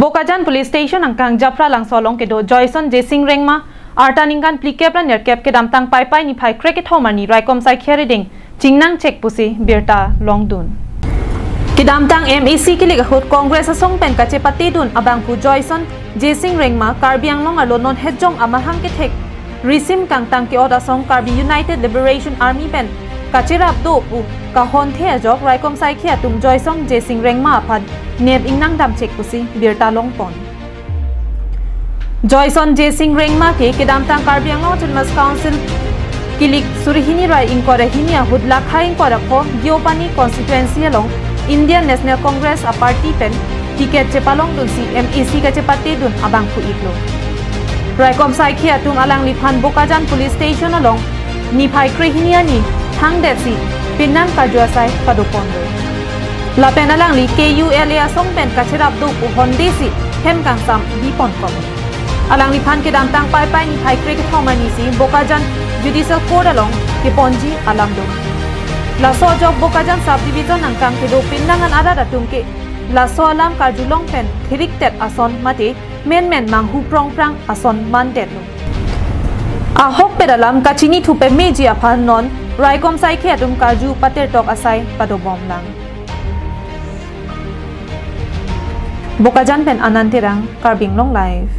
Bokajan Police Station angkang Japra lang solong kedo Joyson Jesing Rengma artaningan plikep lan nerkep ke damtang pai ni pai cricket homer ni raikom sai kheriding jingnang check pusi birta longdun ke damtang MEC kilig hot Congress asong pen kache pati dun abang pu Joyson Jesing Rengma karbiang long alonon hejong amahang ke thek risim kang tang ke oda song Karbi United Liberation Army pen kachirap do pu kahon the jok raikom sai khia tum Joyson Jesing Rengma phad neb ingnang dam check pusi birta longpon Joyson Jesing Rengma ke kedamtang Karbiang Long Autonomous Council kilik surihini rai inkora hinia hudla khain kora ko Giopani constituency along Indian National Congress a party pen tiket chepalong dun si MEC ka chepate dun abang ku iklo raikom sai khia tum alang liphan Bokajan Police Station along ni phai krehinia ni thang det si pinnan kajua sai padopon la penalang li KULA song pen kachirap du ku hondi si hem kang sam dipon kom alang liphan ke damtang pai ni phai cricket homer ni si Bokajan Judicial Court along ke ponji alam do la so jok Bokajan subdivision angkang ke do pinnangan ada datum ke la so alam kajulong pen thirik tet ason mate men manghu prong prang ason mandet lo ahok pedalam kachini thupe meji aphan non raikom sai khe atum kaju pater tok asai padobom lang Bokajan pen Anantirang Karbing Long Live